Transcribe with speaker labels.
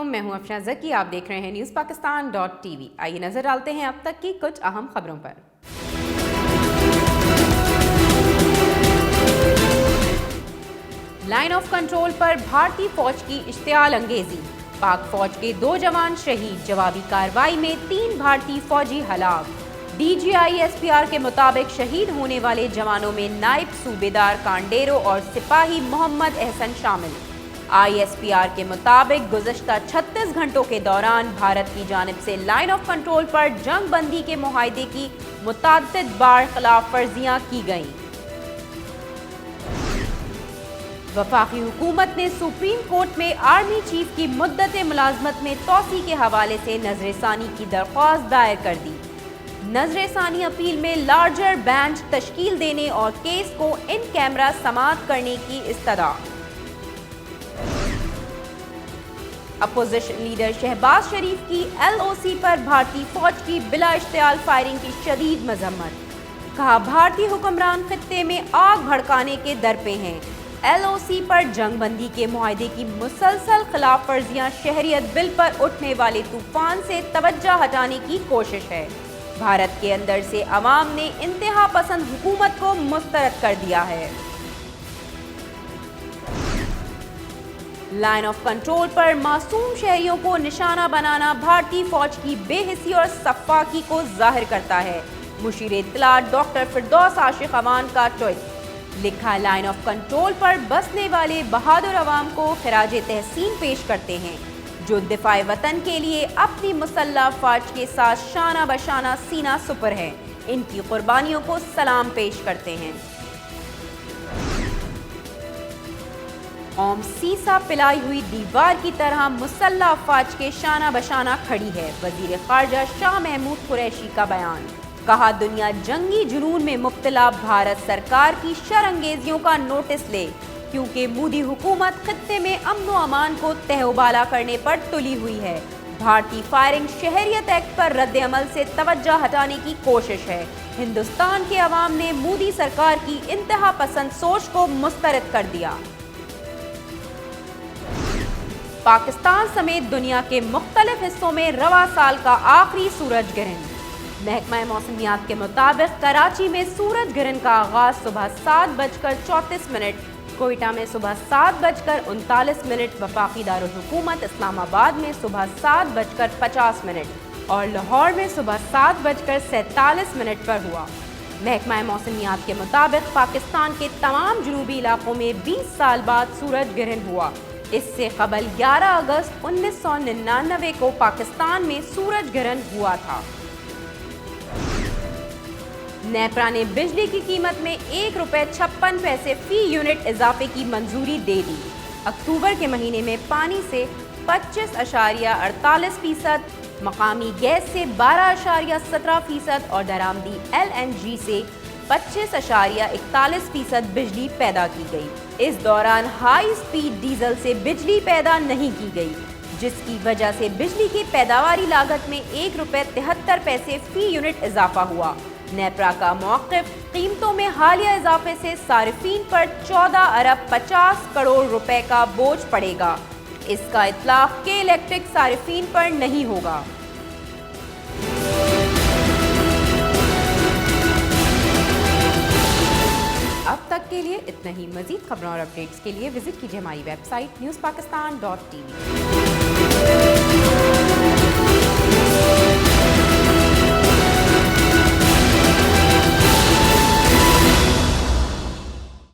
Speaker 1: علیکم، میں ہوں افشاں زکی، آپ دیکھ رہے ہیں نیوز پاکستان .tv۔ آئیے نظر ڈالتے ہیں اب تک کی کچھ اہم خبروں پر۔ لائن آف کنٹرول پر بھارتی فوج کی اشتعال انگیزی، پاک فوج کے 2 جوان شہید، جوابی کارروائی میں 3 بھارتی فوجی ہلاک۔ DGI/SPR کے مطابق شہید ہونے والے جوانوں میں نائب صوبیدار کانڈیرو اور سپاہی محمد احسن شامل۔ ISPR کے مطابق گزشتہ 36 گھنٹوں کے دوران بھارت کی جانب سے لائن آف کنٹرول پر جنگ بندی کے معاہدے کی متعدد بار خلاف ورزیاں کی گئیں۔ وفاقی حکومت نے سپریم کورٹ میں آرمی چیف کی مدت ملازمت میں توسیع کے حوالے سے نظر ثانی کی درخواست دائر کر دی۔ نظر ثانی اپیل میں لارجر بینچ تشکیل دینے اور کیس کو ان کیمرہ سماعت کرنے کی استدعا۔ اپوزیشن لیڈر شہباز شریف کی LOC پر بھارتی فوج کی بلا اشتعال فائرنگ کی شدید مذمت، کہا بھارتی حکمران خطے میں آگ بھڑکانے کے درپے ہیں۔ LOC پر جنگ بندی کے معاہدے کی مسلسل خلاف ورزیاں شہریت بل پر اٹھنے والے طوفان سے توجہ ہٹانے کی کوشش ہے۔ بھارت کے اندر سے عوام نے انتہا پسند حکومت کو مسترد کر دیا ہے۔ لائن آف کنٹرول پر معصوم شہریوں کو نشانہ بنانا بھارتی فوج کی بے حسی اور سفاکی کو ظاہر کرتا ہے، مشیر اطلاعات ڈاکٹر فردوس عاشق امان کا ٹویٹ۔ لکھا، لائن آف کنٹرول پر بسنے والے بہادر عوام کو خراج تحسین پیش کرتے ہیں، جو دفاع وطن کے لیے اپنی مسلح فوج کے ساتھ شانہ بشانہ سینہ سپر ہے، ان کی قربانیوں کو سلام پیش کرتے ہیں۔ قوم سیسا پلائی ہوئی دیوار کی طرح مسلح افواج کے شانہ بشانہ کھڑی ہے، وزیر خارجہ شاہ محمود قریشی کا بیان۔ کہا، دنیا جنگی جنون میں مبتلا بھارت سرکار کی شر انگیزیوں کا نوٹس لے، کیونکہ مودی حکومت خطے میں امن و امان کو تہہ و بالا کرنے پر تلی ہوئی ہے۔ بھارتی فائرنگ شہریت ایکٹ پر رد عمل سے توجہ ہٹانے کی کوشش ہے۔ ہندوستان کے عوام نے مودی سرکار کی انتہا پسند سوچ کو مسترد کر دیا۔ پاکستان سمیت دنیا کے مختلف حصوں میں رواں سال کا آخری سورج گرہن۔ محکمہ موسمیات کے مطابق کراچی میں سورج گرہن کا آغاز صبح 7:34، کوئٹہ میں صبح 7:39، وفاقی دارالحکومت اسلام آباد میں صبح 7:50 اور لاہور میں صبح 7:47 پر ہوا۔ محکمہ موسمیات کے مطابق پاکستان کے تمام جنوبی علاقوں میں 20 سال بعد سورج گرہن ہوا۔ اس سے قبل 11 اگست 1999 کو پاکستان میں سورج گرہن ہوا تھا۔ نیپرا نے بجلی کی قیمت میں ₹1.56 فی یونٹ اضافے کی منظوری دے دی۔ اکتوبر کے مہینے میں پانی سے 25.48%، مقامی گیس سے 12.17% اور درآمدی LNG سے 25.41% بجلی پیدا کی گئی۔ اس دوران ہائی سپیڈ ڈیزل سے بجلی پیدا نہیں کی گئی، جس کی وجہ سے بجلی کی پیداواری لاگت میں ₹1.73 فی یونٹ اضافہ ہوا۔ نیپرا کا موقف، قیمتوں میں حالیہ اضافے سے صارفین پر 14.50 ارب کا بوجھ پڑے گا۔ اس کا اطلاق کے الیکٹرک صارفین پر نہیں ہوگا۔ اب تک کے لیے اتنا ہی۔ مزید خبروں اور اپڈیٹس کے لیے وزٹ کیجیے ہماری ویب سائٹ newspakistan.tv۔